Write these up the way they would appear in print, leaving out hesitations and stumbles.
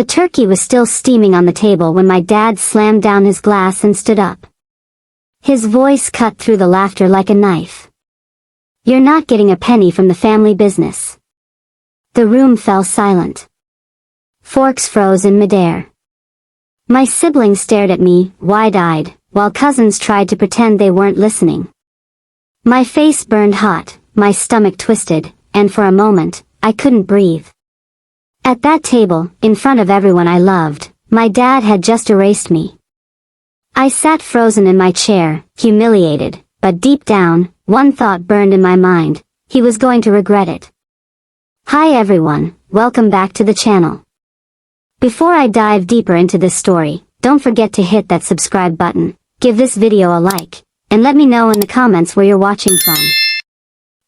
The turkey was still steaming on the table when my dad slammed down his glass and stood up. His voice cut through the laughter like a knife. "You're not getting a penny from the family business." The room fell silent. Forks froze in midair. My siblings stared at me, wide-eyed, while cousins tried to pretend they weren't listening. My face burned hot, my stomach twisted, and for a moment, I couldn't breathe. At that table, in front of everyone I loved, my dad had just erased me. I sat frozen in my chair, humiliated, but deep down, one thought burned in my mind: he was going to regret it. Hi everyone, welcome back to the channel. Before I dive deeper into this story, don't forget to hit that subscribe button, give this video a like, and let me know in the comments where you're watching from.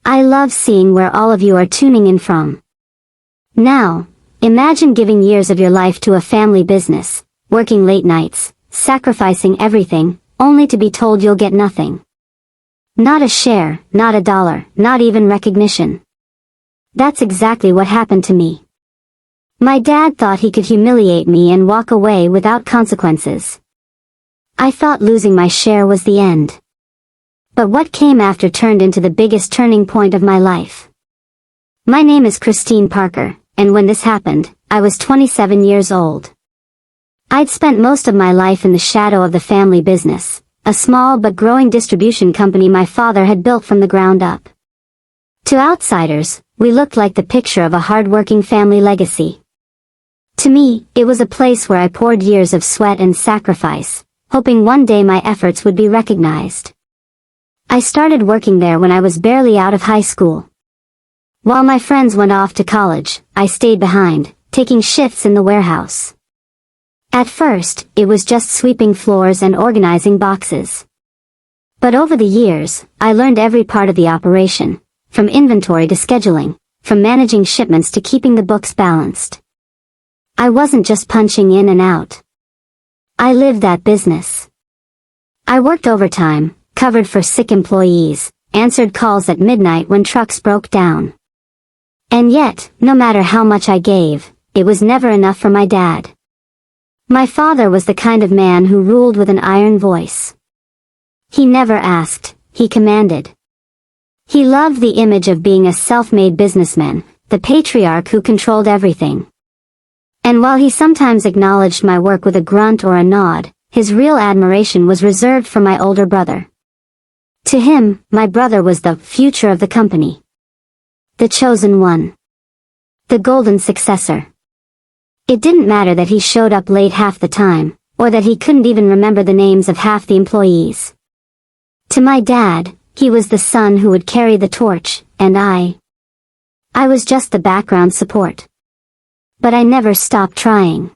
I love seeing where all of you are tuning in from. Now, imagine giving years of your life to a family business, working late nights, sacrificing everything, only to be told you'll get nothing. Not a share, not a dollar, not even recognition. That's exactly what happened to me. My dad thought he could humiliate me and walk away without consequences. I thought losing my share was the end. But what came after turned into the biggest turning point of my life. My name is Christine Parker, and when this happened, I was 27 years old. I'd spent most of my life in the shadow of the family business, a small but growing distribution company my father had built from the ground up. To outsiders, we looked like the picture of a hard-working family legacy. To me, it was a place where I poured years of sweat and sacrifice, hoping one day my efforts would be recognized. I started working there when I was barely out of high school. While my friends went off to college, I stayed behind, taking shifts in the warehouse. At first, it was just sweeping floors and organizing boxes. But over the years, I learned every part of the operation, from inventory to scheduling, from managing shipments to keeping the books balanced. I wasn't just punching in and out. I lived that business. I worked overtime, covered for sick employees, answered calls at midnight when trucks broke down. And yet, no matter how much I gave, it was never enough for my dad. My father was the kind of man who ruled with an iron voice. He never asked, he commanded. He loved the image of being a self-made businessman, the patriarch who controlled everything. And while he sometimes acknowledged my work with a grunt or a nod, his real admiration was reserved for my older brother. To him, my brother was the future of the company. The chosen one. The golden successor. It didn't matter that he showed up late half the time, or that he couldn't even remember the names of half the employees. To my dad, he was the son who would carry the torch, and I was just the background support. But I never stopped trying.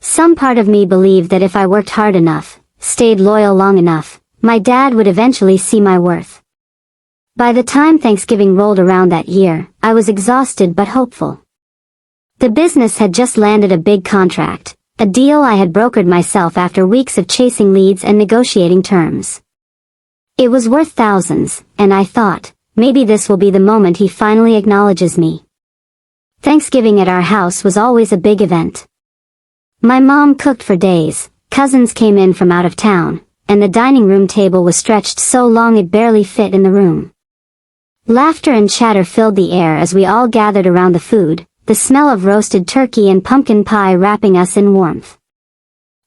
Some part of me believed that if I worked hard enough, stayed loyal long enough, my dad would eventually see my worth. By the time Thanksgiving rolled around that year, I was exhausted but hopeful. The business had just landed a big contract, a deal I had brokered myself after weeks of chasing leads and negotiating terms. It was worth thousands, and I thought, maybe this will be the moment he finally acknowledges me. Thanksgiving at our house was always a big event. My mom cooked for days, cousins came in from out of town, and the dining room table was stretched so long it barely fit in the room. Laughter and chatter filled the air as we all gathered around the food, the smell of roasted turkey and pumpkin pie wrapping us in warmth.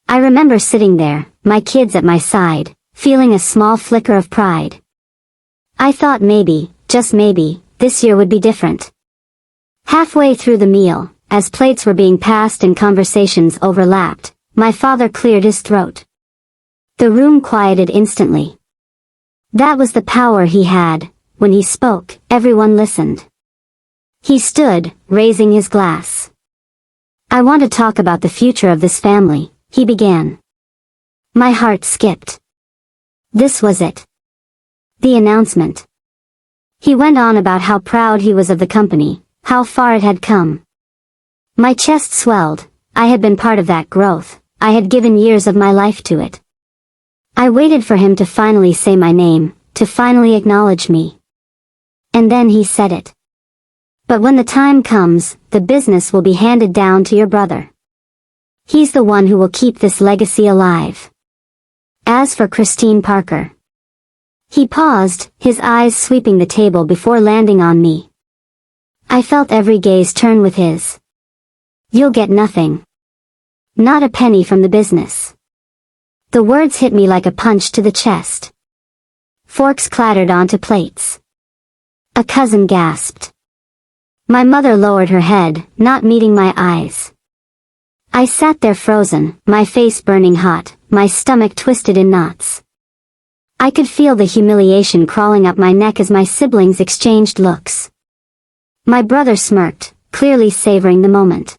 I remember sitting there, my kids at my side, feeling a small flicker of pride. I thought maybe, just maybe, this year would be different. Halfway through the meal, as plates were being passed and conversations overlapped, my father cleared his throat. The room quieted instantly. That was the power he had. When he spoke, everyone listened. He stood, raising his glass. "I want to talk about the future of this family," he began. My heart skipped. This was it. The announcement. He went on about how proud he was of the company, how far it had come. My chest swelled. I had been part of that growth. I had given years of my life to it. I waited for him to finally say my name, to finally acknowledge me. And then he said it. "But when the time comes, the business will be handed down to your brother." He's the one who will keep this legacy alive. As for Christine Parker. He paused, his eyes sweeping the table before landing on me. I felt every gaze turn with his. You'll get nothing. Not a penny from the business. The words hit me like a punch to the chest. Forks clattered onto plates. A cousin gasped. My mother lowered her head, not meeting my eyes. I sat there frozen, my face burning hot, my stomach twisted in knots. I could feel the humiliation crawling up my neck as my siblings exchanged looks. My brother smirked, clearly savoring the moment.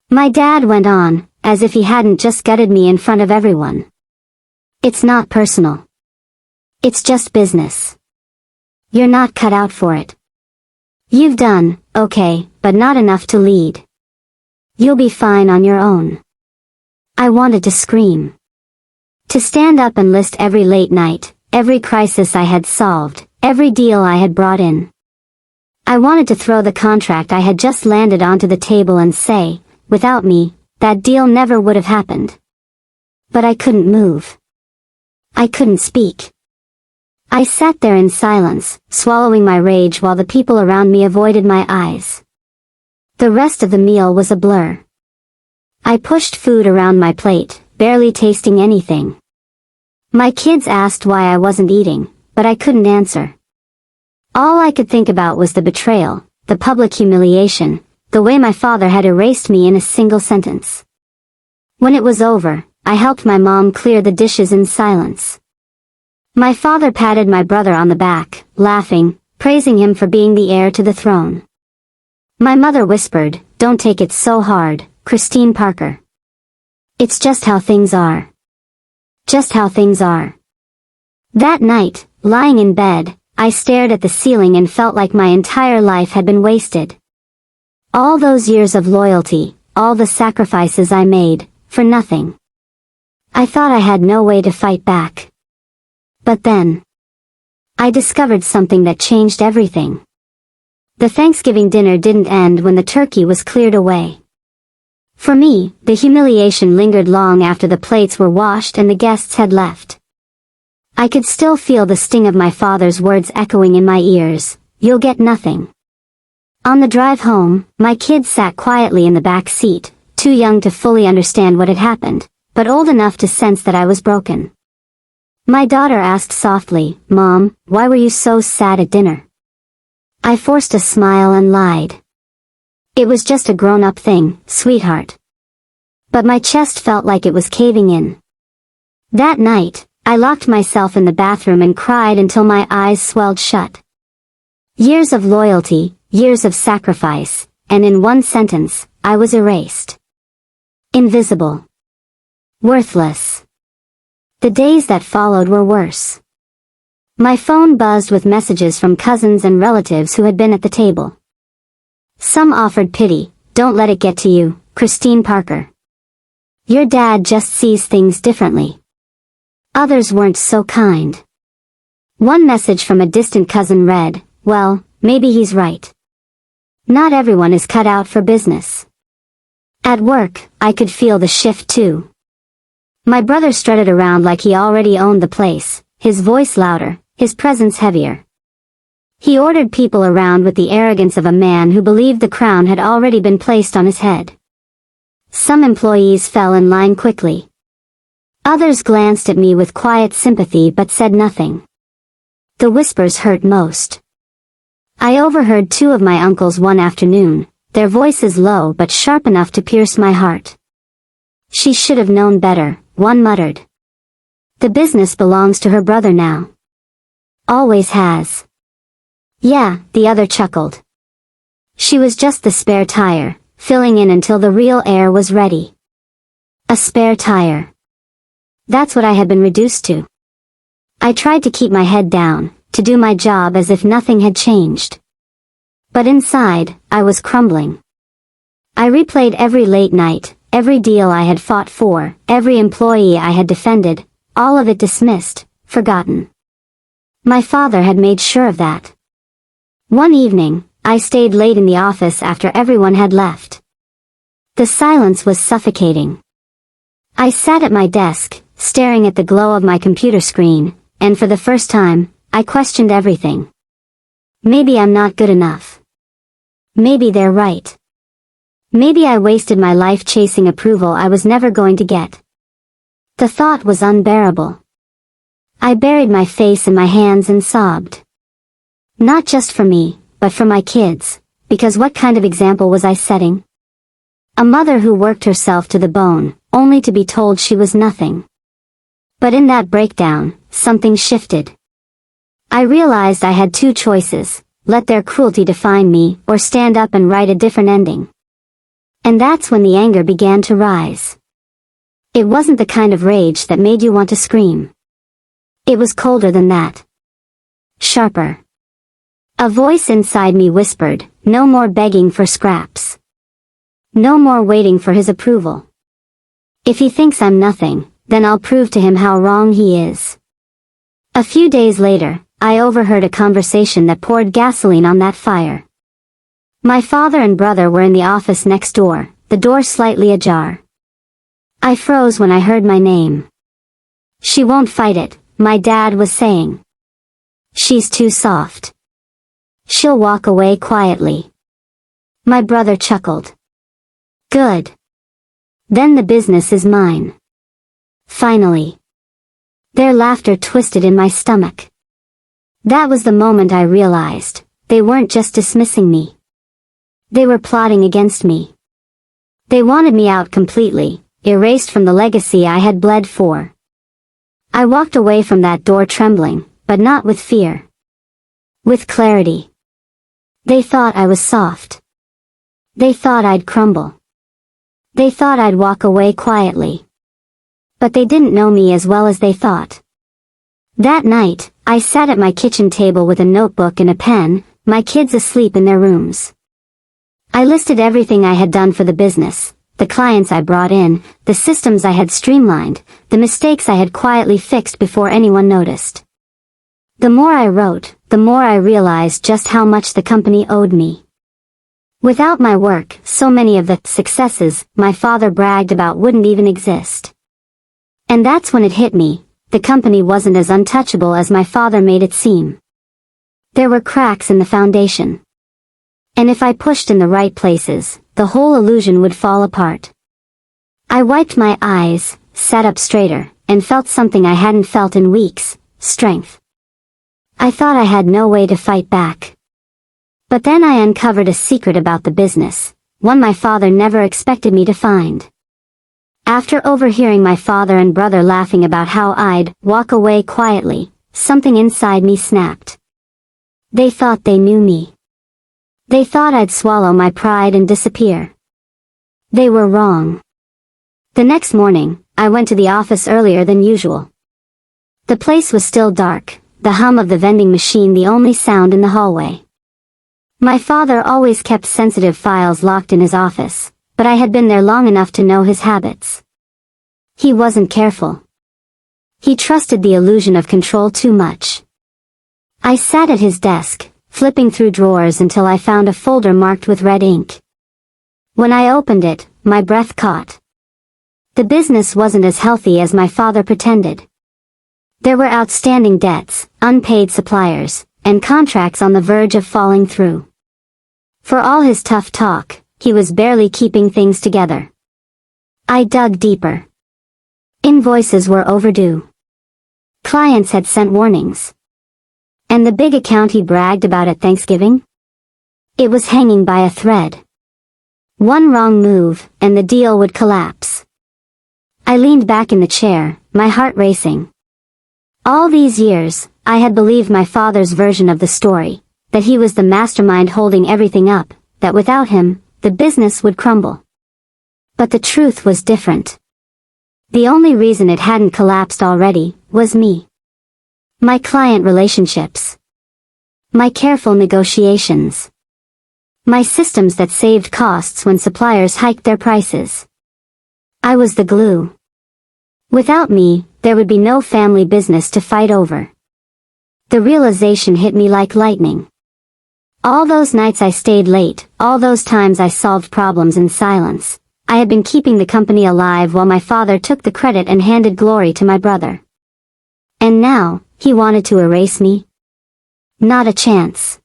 My dad went on, as if he hadn't just gutted me in front of everyone. It's not personal. It's just business. You're not cut out for it. You've done, okay, but not enough to lead. You'll be fine on your own. I wanted to scream. To stand up and list every late night, every crisis I had solved, every deal I had brought in. I wanted to throw the contract I had just landed onto the table and say, without me, that deal never would have happened. But I couldn't move. I couldn't speak. I sat there in silence, swallowing my rage while the people around me avoided my eyes. The rest of the meal was a blur. I pushed food around my plate, barely tasting anything. My kids asked why I wasn't eating, but I couldn't answer. All I could think about was the betrayal, the public humiliation, the way my father had erased me in a single sentence. When it was over, I helped my mom clear the dishes in silence. My father patted my brother on the back, laughing, praising him for being the heir to the throne. My mother whispered, "Don't take it so hard, Christine Parker. It's just how things are. Just how things are." That night, lying in bed, I stared at the ceiling and felt like my entire life had been wasted. All those years of loyalty, all the sacrifices I made, for nothing. I thought I had no way to fight back. But then, I discovered something that changed everything. The Thanksgiving dinner didn't end when the turkey was cleared away. For me, the humiliation lingered long after the plates were washed and the guests had left. I could still feel the sting of my father's words echoing in my ears, "You'll get nothing." On the drive home, my kids sat quietly in the back seat, too young to fully understand what had happened, but old enough to sense that I was broken. My daughter asked softly, "Mom, why were you so sad at dinner?" I forced a smile and lied. "It was just a grown-up thing, sweetheart." But my chest felt like it was caving in. That night, I locked myself in the bathroom and cried until my eyes swelled shut. Years of loyalty, years of sacrifice, and in one sentence, I was erased. Invisible. Worthless. The days that followed were worse. My phone buzzed with messages from cousins and relatives who had been at the table. Some offered pity, "Don't let it get to you, Christine Parker. Your dad just sees things differently." Others weren't so kind. One message from a distant cousin read, "Well, maybe he's right. Not everyone is cut out for business." At work, I could feel the shift too. My brother strutted around like he already owned the place, his voice louder, his presence heavier. He ordered people around with the arrogance of a man who believed the crown had already been placed on his head. Some employees fell in line quickly. Others glanced at me with quiet sympathy but said nothing. The whispers hurt most. I overheard two of my uncles one afternoon, their voices low but sharp enough to pierce my heart. "She should have known better," one muttered. "The business belongs to her brother now. Always has." "Yeah," the other chuckled. "She was just the spare tire, filling in until the real heir was ready." A spare tire. That's what I had been reduced to. I tried to keep my head down, to do my job as if nothing had changed. But inside, I was crumbling. I replayed every late night, every deal I had fought for, every employee I had defended, all of it dismissed, forgotten. My father had made sure of that. One evening, I stayed late in the office after everyone had left. The silence was suffocating. I sat at my desk, staring at the glow of my computer screen, and for the first time, I questioned everything. Maybe I'm not good enough. Maybe they're right. Maybe I wasted my life chasing approval I was never going to get. The thought was unbearable. I buried my face in my hands and sobbed. Not just for me, but for my kids, because what kind of example was I setting? A mother who worked herself to the bone, only to be told she was nothing. But in that breakdown, something shifted. I realized I had two choices: let their cruelty define me, or stand up and write a different ending. And that's when the anger began to rise. It wasn't the kind of rage that made you want to scream. It was colder than that. Sharper. A voice inside me whispered, no more begging for scraps. No more waiting for his approval. If he thinks I'm nothing, then I'll prove to him how wrong he is. A few days later, I overheard a conversation that poured gasoline on that fire. My father and brother were in the office next door, the door slightly ajar. I froze when I heard my name. She won't fight it, my dad was saying. She's too soft. She'll walk away quietly. My brother chuckled. Good. Then the business is mine. Finally. Their laughter twisted in my stomach. That was the moment I realized, they weren't just dismissing me. They were plotting against me. They wanted me out completely, erased from the legacy I had bled for. I walked away from that door trembling, but not with fear. With clarity. They thought I was soft. They thought I'd crumble. They thought I'd walk away quietly. But they didn't know me as well as they thought. That night, I sat at my kitchen table with a notebook and a pen, my kids asleep in their rooms. I listed everything I had done for the business, the clients I brought in, the systems I had streamlined, the mistakes I had quietly fixed before anyone noticed. The more I wrote, the more I realized just how much the company owed me. Without my work, so many of the successes my father bragged about wouldn't even exist. And that's when it hit me, the company wasn't as untouchable as my father made it seem. There were cracks in the foundation. And if I pushed in the right places, the whole illusion would fall apart. I wiped my eyes, sat up straighter, and felt something I hadn't felt in weeks: strength. I thought I had no way to fight back. But then I uncovered a secret about the business, one my father never expected me to find. After overhearing my father and brother laughing about how I'd walk away quietly, something inside me snapped. They thought they knew me. They thought I'd swallow my pride and disappear. They were wrong. The next morning, I went to the office earlier than usual. The place was still dark, the hum of the vending machine the only sound in the hallway. My father always kept sensitive files locked in his office, but I had been there long enough to know his habits. He wasn't careful. He trusted the illusion of control too much. I sat at his desk, flipping through drawers until I found a folder marked with red ink. When I opened it, my breath caught. The business wasn't as healthy as my father pretended. There were outstanding debts, unpaid suppliers, and contracts on the verge of falling through. For all his tough talk, he was barely keeping things together. I dug deeper. Invoices were overdue. Clients had sent warnings. And the big account he bragged about at Thanksgiving? It was hanging by a thread. One wrong move, and the deal would collapse. I leaned back in the chair, my heart racing. All these years, I had believed my father's version of the story, that he was the mastermind holding everything up, that without him, the business would crumble. But the truth was different. The only reason it hadn't collapsed already was me. My client relationships. My careful negotiations. My systems that saved costs when suppliers hiked their prices. I was the glue. Without me, there would be no family business to fight over. The realization hit me like lightning. All those nights I stayed late, all those times I solved problems in silence, I had been keeping the company alive while my father took the credit and handed glory to my brother. And now, he wanted to erase me? Not a chance.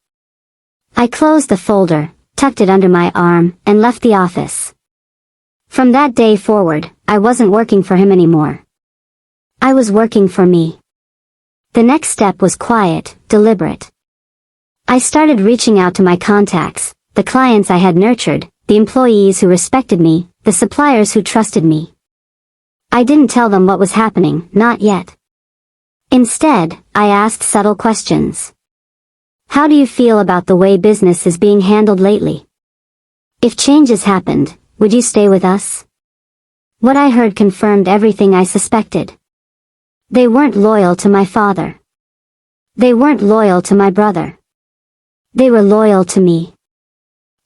I closed the folder, tucked it under my arm, and left the office. From that day forward, I wasn't working for him anymore. I was working for me. The next step was quiet, deliberate. I started reaching out to my contacts, the clients I had nurtured, the employees who respected me, the suppliers who trusted me. I didn't tell them what was happening, not yet. Instead, I asked subtle questions. How do you feel about the way business is being handled lately? If changes happened, would you stay with us? What I heard confirmed everything I suspected. They weren't loyal to my father. They weren't loyal to my brother. They were loyal to me.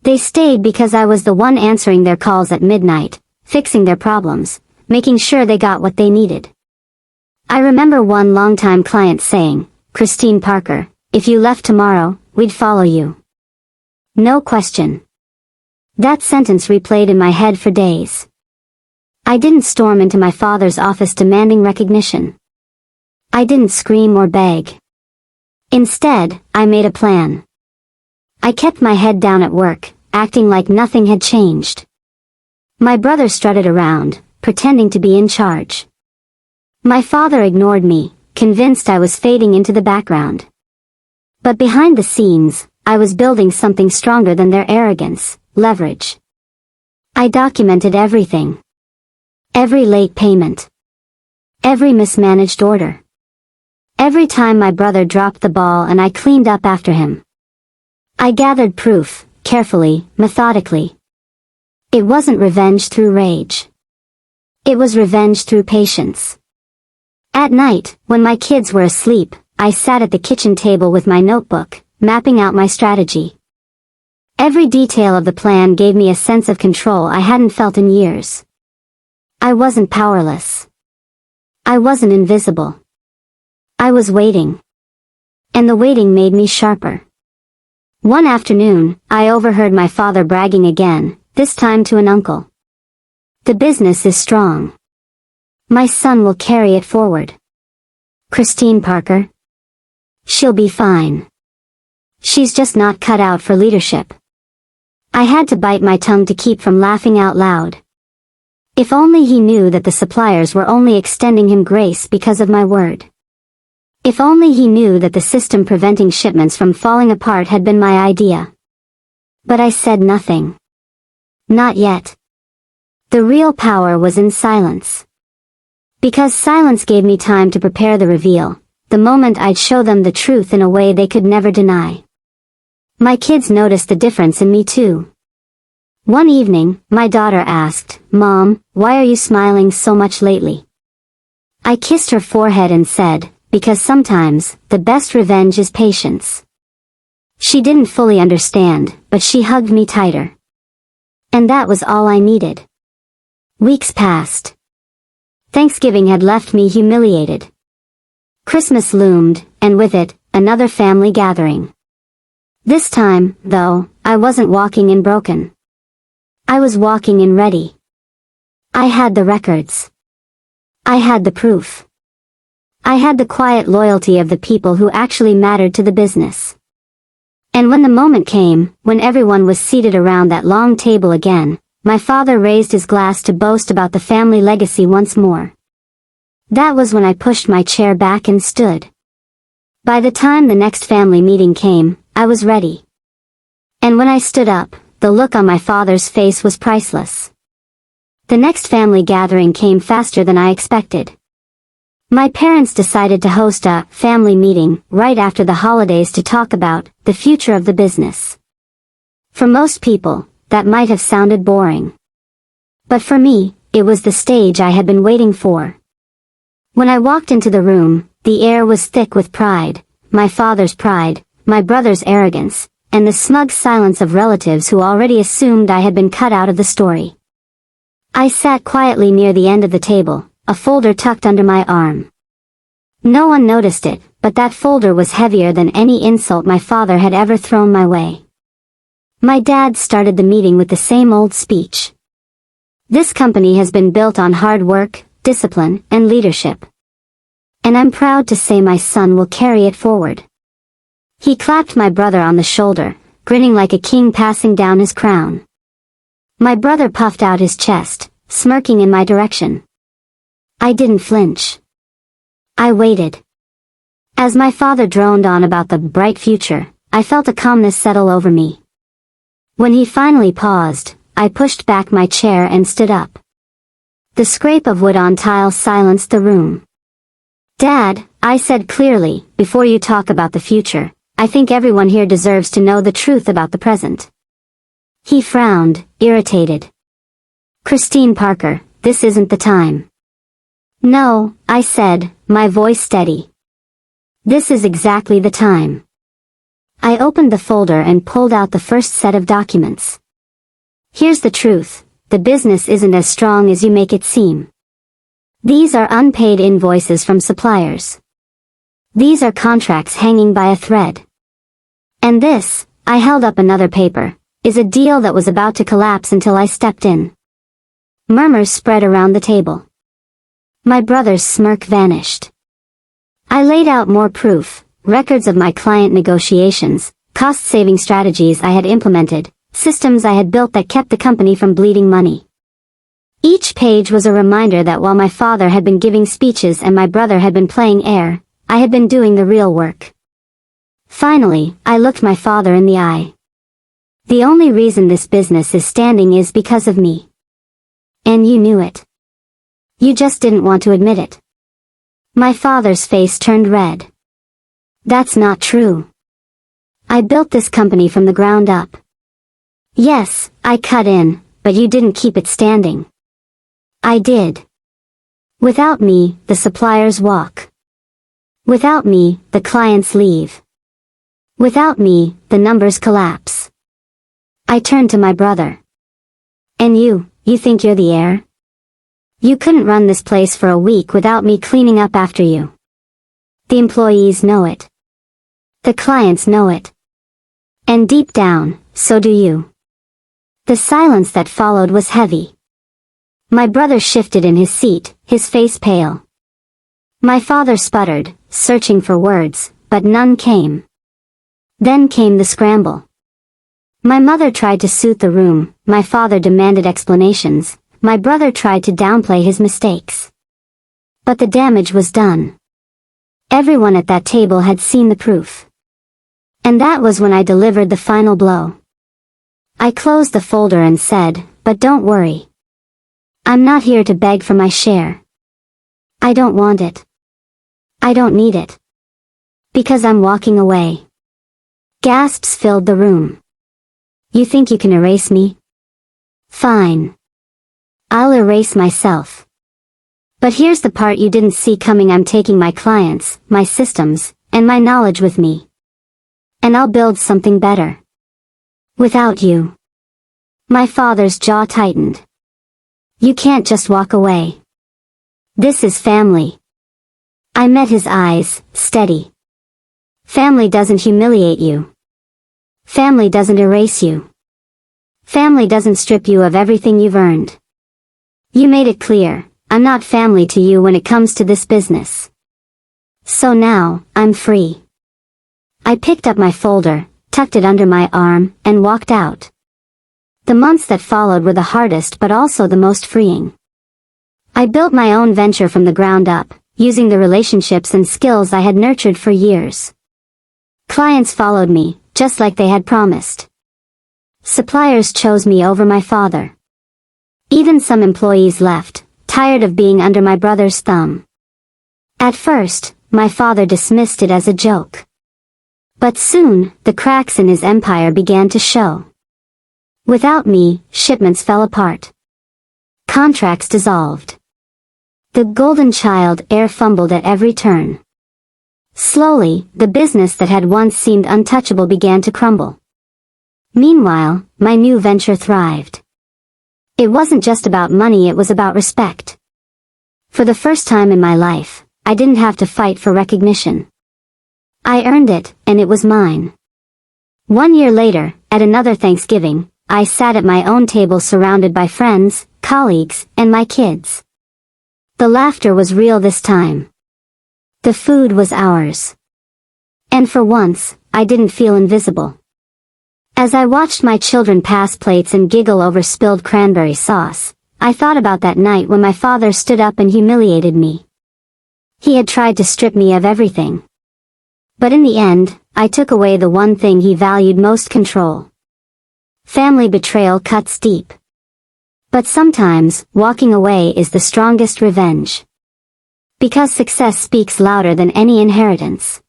They stayed because I was the one answering their calls at midnight, fixing their problems, making sure they got what they needed. I remember one longtime client saying, "Christine Parker, if you left tomorrow, we'd follow you." No question. That sentence replayed in my head for days. I didn't storm into my father's office demanding recognition. I didn't scream or beg. Instead, I made a plan. I kept my head down at work, acting like nothing had changed. My brother strutted around, pretending to be in charge. My father ignored me, convinced I was fading into the background. But behind the scenes, I was building something stronger than their arrogance, leverage. I documented everything. Every late payment. Every mismanaged order. Every time my brother dropped the ball and I cleaned up after him. I gathered proof, carefully, methodically. It wasn't revenge through rage. It was revenge through patience. At night, when my kids were asleep, I sat at the kitchen table with my notebook, mapping out my strategy. Every detail of the plan gave me a sense of control I hadn't felt in years. I wasn't powerless. I wasn't invisible. I was waiting. And the waiting made me sharper. One afternoon, I overheard my father bragging again, this time to an uncle. "The business is strong. My son will carry it forward. Christine Parker. She'll be fine. She's just not cut out for leadership." I had to bite my tongue to keep from laughing out loud. If only he knew that the suppliers were only extending him grace because of my word. If only he knew that the system preventing shipments from falling apart had been my idea. But I said nothing. Not yet. The real power was in silence. Because silence gave me time to prepare the reveal, the moment I'd show them the truth in a way they could never deny. My kids noticed the difference in me too. One evening, my daughter asked, "Mom, why are you smiling so much lately?" I kissed her forehead and said, "Because sometimes, the best revenge is patience." She didn't fully understand, but she hugged me tighter. And that was all I needed. Weeks passed. Thanksgiving had left me humiliated. Christmas loomed, and with it, another family gathering. This time, though, I wasn't walking in broken. I was walking in ready. I had the records. I had the proof. I had the quiet loyalty of the people who actually mattered to the business. And when the moment came, when everyone was seated around that long table again, my father raised his glass to boast about the family legacy once more. That was when I pushed my chair back and stood. By the time the next family meeting came, I was ready. And when I stood up, the look on my father's face was priceless. The next family gathering came faster than I expected. My parents decided to host a family meeting right after the holidays to talk about the future of the business. For most people, that might have sounded boring. But for me, it was the stage I had been waiting for. When I walked into the room, the air was thick with pride, my father's pride, my brother's arrogance, and the smug silence of relatives who already assumed I had been cut out of the story. I sat quietly near the end of the table, a folder tucked under my arm. No one noticed it, but that folder was heavier than any insult my father had ever thrown my way. My dad started the meeting with the same old speech. This company has been built on hard work, discipline, and leadership. And I'm proud to say my son will carry it forward." He clapped my brother on the shoulder, grinning like a king passing down his crown. My brother puffed out his chest, smirking in my direction. I didn't flinch. I waited. As my father droned on about the bright future, I felt a calmness settle over me. When he finally paused, I pushed back my chair and stood up. The scrape of wood on tile silenced the room. "Dad," I said clearly, "before you talk about the future, I think everyone here deserves to know the truth about the present." He frowned, irritated. "Christine Parker, this isn't the time." "No," I said, my voice steady. "This is exactly the time." I opened the folder and pulled out the first set of documents. "Here's the truth, the business isn't as strong as you make it seem. These are unpaid invoices from suppliers. These are contracts hanging by a thread. And this," I held up another paper, "is a deal that was about to collapse until I stepped in." Murmurs spread around the table. My brother's smirk vanished. I laid out more proof, records of my client negotiations, cost-saving strategies I had implemented, systems I had built that kept the company from bleeding money. Each page was a reminder that while my father had been giving speeches and my brother had been playing heir, I had been doing the real work. Finally, I looked my father in the eye. "The only reason this business is standing is because of me. And you knew it. You just didn't want to admit it." My father's face turned red. "That's not true. I built this company from the ground up." "Yes, I cut in, but you didn't keep it standing." "I did. Without me, the suppliers walk. Without me, the clients leave. Without me, the numbers collapse." I turned to my brother. "And you think you're the heir? You couldn't run this place for a week without me cleaning up after you. The employees know it. The clients know it. And deep down, so do you." The silence that followed was heavy. My brother shifted in his seat, his face pale. My father sputtered, searching for words, but none came. Then came the scramble. My mother tried to soothe the room, my father demanded explanations, my brother tried to downplay his mistakes. But the damage was done. Everyone at that table had seen the proof. And that was when I delivered the final blow. I closed the folder and said, "But don't worry. I'm not here to beg for my share. I don't want it. I don't need it. Because I'm walking away." Gasps filled the room. "You think you can erase me? Fine. I'll erase myself. But here's the part you didn't see coming. I'm taking my clients, my systems, and my knowledge with me. And I'll build something better. Without you." My father's jaw tightened. "You can't just walk away. This is family." I met his eyes, steady. "Family doesn't humiliate you. Family doesn't erase you. Family doesn't strip you of everything you've earned. You made it clear, I'm not family to you when it comes to this business. So now, I'm free." I picked up my folder, tucked it under my arm, and walked out. The months that followed were the hardest but also the most freeing. I built my own venture from the ground up, using the relationships and skills I had nurtured for years. Clients followed me, just like they had promised. Suppliers chose me over my father. Even some employees left, tired of being under my brother's thumb. At first, my father dismissed it as a joke. But soon, the cracks in his empire began to show. Without me, shipments fell apart. Contracts dissolved. The golden child heir fumbled at every turn. Slowly, the business that had once seemed untouchable began to crumble. Meanwhile, my new venture thrived. It wasn't just about money, it was about respect. For the first time in my life, I didn't have to fight for recognition. I earned it, and it was mine. 1 year later, at another Thanksgiving, I sat at my own table surrounded by friends, colleagues, and my kids. The laughter was real this time. The food was ours. And for once, I didn't feel invisible. As I watched my children pass plates and giggle over spilled cranberry sauce, I thought about that night when my father stood up and humiliated me. He had tried to strip me of everything. But in the end, I took away the one thing he valued most: control. Family betrayal cuts deep. But sometimes, walking away is the strongest revenge. Because success speaks louder than any inheritance.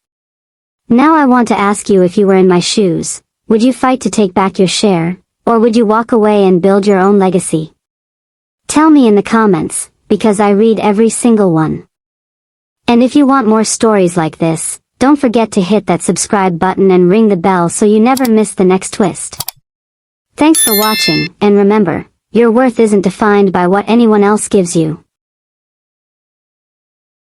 Now I want to ask you, if you were in my shoes, would you fight to take back your share, or would you walk away and build your own legacy? Tell me in the comments, because I read every single one. And if you want more stories like this, don't forget to hit that subscribe button and ring the bell so you never miss the next twist. Thanks for watching, and remember, your worth isn't defined by what anyone else gives you.